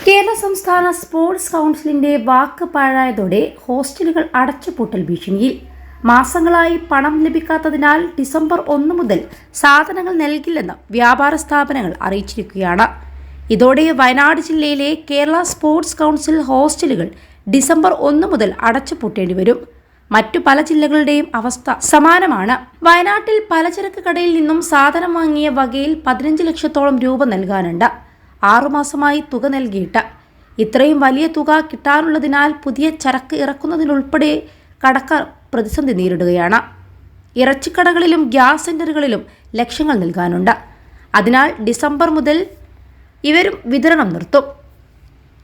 കേരള സംസ്ഥാന സ്പോർട്സ് കൗൺസിലിന്റെ വാക്ക് പാഴായതോടെ ഹോസ്റ്റലുകൾ അടച്ചുപൂട്ടൽ ഭീഷണിയിൽ. മാസങ്ങളായി പണം ലഭിക്കാത്തതിനാൽ ഡിസംബർ 1 മുതൽ സാധനങ്ങൾ നൽകില്ലെന്ന് വ്യാപാര സ്ഥാപനങ്ങൾ അറിയിച്ചിരിക്കുകയാണ്. ഇതോടെ വയനാട് ജില്ലയിലെ കേരള സ്പോർട്സ് കൗൺസിൽ ഹോസ്റ്റലുകൾ ഡിസംബർ 1 മുതൽ അടച്ചുപൂട്ടേണ്ടി വരും. മറ്റു പല ജില്ലകളുടെയും അവസ്ഥ സമാനമാണ്. വയനാട്ടിൽ പലചരക്ക് കടയിൽ നിന്നും സാധനം വാങ്ങിയ വകയിൽ 15 ലക്ഷത്തോളം രൂപ നൽകാനുണ്ട്. 6 മാസമായി തുക നൽകിയിട്ട് ഇത്രയും വലിയ തുക കിട്ടാനുള്ളതിനാൽ പുതിയ ചരക്ക് ഇറക്കുന്നതിനുൾപ്പെടെ കടക്കാർ പ്രതിസന്ധി നേരിടുകയാണ്. ഇറച്ചിക്കടകളിലും ഗ്യാസ് സെന്ററുകളിലും ലക്ഷങ്ങൾ നൽകാനുണ്ട്. അതിനാൽ ഡിസംബർ മുതൽ ഇവരും വിതരണം നിർത്തും.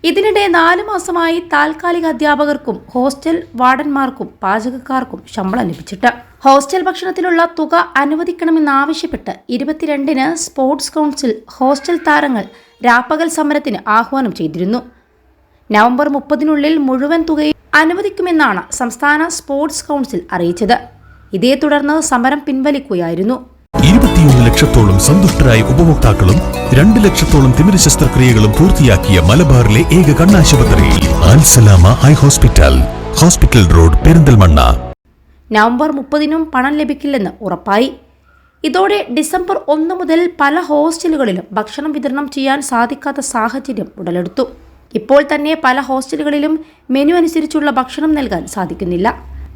ഇതിനിടെ 4 മാസമായി താൽക്കാലിക അധ്യാപകർക്കും ഹോസ്റ്റൽ വാർഡന്മാർക്കും പാചകക്കാർക്കും ശമ്പളം ലഭിച്ചിട്ട് ഹോസ്റ്റൽ ഭക്ഷണത്തിലുള്ള തുക അനുവദിക്കണമെന്നാവശ്യപ്പെട്ട് 22-ന് സ്പോർട്സ് കൗൺസിൽ ഹോസ്റ്റൽ താരങ്ങൾ രാപ്പകൽ സമരത്തിന് ആഹ്വാനം ചെയ്തിരുന്നു. നവംബർ 30-നുള്ളിൽ മുഴുവൻ തുകയും അനുവദിക്കുമെന്നാണ് സംസ്ഥാന സ്പോർട്സ് കൗൺസിൽ അറിയിച്ചത്. ഇതേ തുടർന്ന് സമരം പിൻവലിക്കുകയായിരുന്നു. 21 ലക്ഷത്തോളം സന്തുഷ്ടരായ ഉപഭോക്താക്കളും 2 ലക്ഷത്തോളം തിമിര ശസ്ത്രക്രിയകളും പൂർത്തിയാക്കിയ മലബാറിലെ ഏക കണ്ണാശുപത്രി Al Salama high hospital, hospital road, Perinthalmanna. November 30-നും പണം ലഭിക്കില്ലെന്ന് ഉറപ്പായി. ഇതോടെ ഡിസംബർ 1 മുതൽ പല ഹോസ്റ്റലുകളിലും ഭക്ഷണം വിതരണം ചെയ്യാൻ സാധിക്കാത്ത സാഹചര്യം ഉടലെടുത്തു. ഇപ്പോൾ തന്നെ പല ഹോസ്റ്റലുകളിലും മെനു അനുസരിച്ചുള്ള ഭക്ഷണം നൽകാൻ സാധിക്കുന്നില്ല.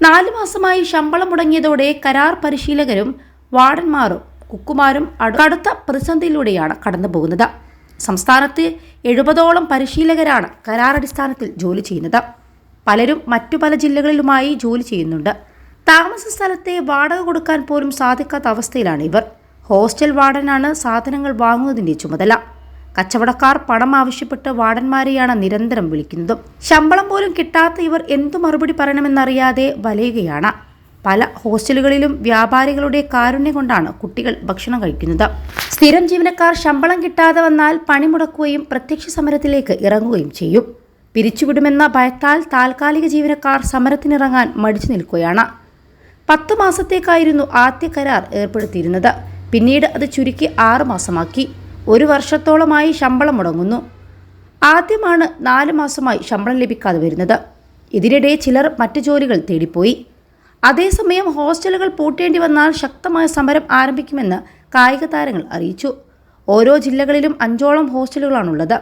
4 മാസമായി ശമ്പളം മുടങ്ങിയതോടെ കരാർ പരിശീലകരും വാർഡന്മാരും കുക്കുമാരും കടുത്ത പ്രതിസന്ധിയിലൂടെയാണ് കടന്നുപോകുന്നത്. സംസ്ഥാനത്ത് 70ഓളം പരിശീലകരാണ് കരാറടിസ്ഥാനത്തിൽ ജോലി ചെയ്യുന്നത്. പലരും മറ്റു പല ജില്ലകളിലുമായി ജോലി ചെയ്യുന്നുണ്ട്. താമസ സ്ഥലത്തെ വാടക കൊടുക്കാൻ പോലും സാധിക്കാത്ത അവസ്ഥയിലാണ് ഇവർ. ഹോസ്റ്റൽ വാർഡനാണ് സാധനങ്ങൾ വാങ്ങുന്നതിന്റെ ചുമതല. കച്ചവടക്കാർ പണം ആവശ്യപ്പെട്ട് വാർഡന്മാരെയാണ് നിരന്തരം വിളിക്കുന്നതും. ശമ്പളം പോലും കിട്ടാത്ത ഇവർ എന്തു മറുപടി പറയണമെന്നറിയാതെ വലയുകയാണ്. പല ഹോസ്റ്റലുകളിലും വ്യാപാരികളുടെ കാരുണ്യം കൊണ്ടാണ് കുട്ടികൾ ഭക്ഷണം കഴിക്കുന്നത്. സ്ഥിരം ജീവനക്കാർ ശമ്പളം കിട്ടാതെ വന്നാൽ പണിമുടക്കുകയും പ്രത്യക്ഷ സമരത്തിലേക്ക് ഇറങ്ങുകയും ചെയ്യും. പിരിച്ചുവിടുമെന്ന ഭയത്താൽ താൽക്കാലിക ജീവനക്കാർ സമരത്തിനിറങ്ങാൻ മടിച്ചു നിൽക്കുകയാണ്. 10 മാസത്തേക്കായിരുന്നു ആദ്യ കരാർ ഏർപ്പെടുത്തിയിരുന്നത്. പിന്നീട് അത് ചുരുക്കി 6 മാസമാക്കി. 1 വർഷത്തോളമായി ശമ്പളം മുടങ്ങുന്നു. ആദ്യമാണ് 4 മാസമായി ശമ്പളം ലഭിക്കാതെ വരുന്നത്. ഇതിനിടെ ചിലർ മറ്റു ജോലികൾ തേടിപ്പോയി. അതേസമയം ഹോസ്റ്റലുകൾ പൂട്ടേണ്ടി വന്നാൽ ശക്തമായ സമരം ആരംഭിക്കുമെന്ന് കായിക താരങ്ങൾ അറിയിച്ചു. ഓരോ ജില്ലകളിലും 5ഓളം ഹോസ്റ്റലുകളാണുള്ളത്.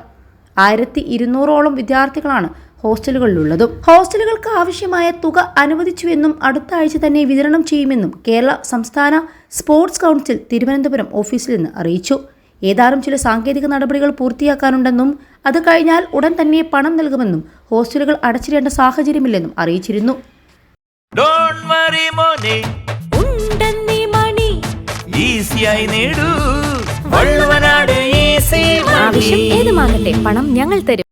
1200ഓളം വിദ്യാർത്ഥികളാണ് ഹോസ്റ്റലുകളിലുള്ളതും. ഹോസ്റ്റലുകൾക്ക് ആവശ്യമായ തുക അനുവദിച്ചുവെന്നും അടുത്ത ആഴ്ച തന്നെ വിതരണം ചെയ്യുമെന്നും കേരള സംസ്ഥാന സ്പോർട്സ് കൗൺസിൽ തിരുവനന്തപുരം ഓഫീസിൽ നിന്ന് അറിയിച്ചു. ഏതാനും ചില സാങ്കേതിക നടപടികൾ പൂർത്തിയാക്കാനുണ്ടെന്നും അത് കഴിഞ്ഞാൽ ഉടൻ തന്നെ പണം നൽകുമെന്നും ഹോസ്റ്റലുകൾ അടച്ചിടേണ്ട സാഹചര്യമില്ലെന്നും അറിയിച്ചിരുന്നു. ആവശ്യം ഏതുമാകട്ടെ, പണം ഞങ്ങൾ തരും.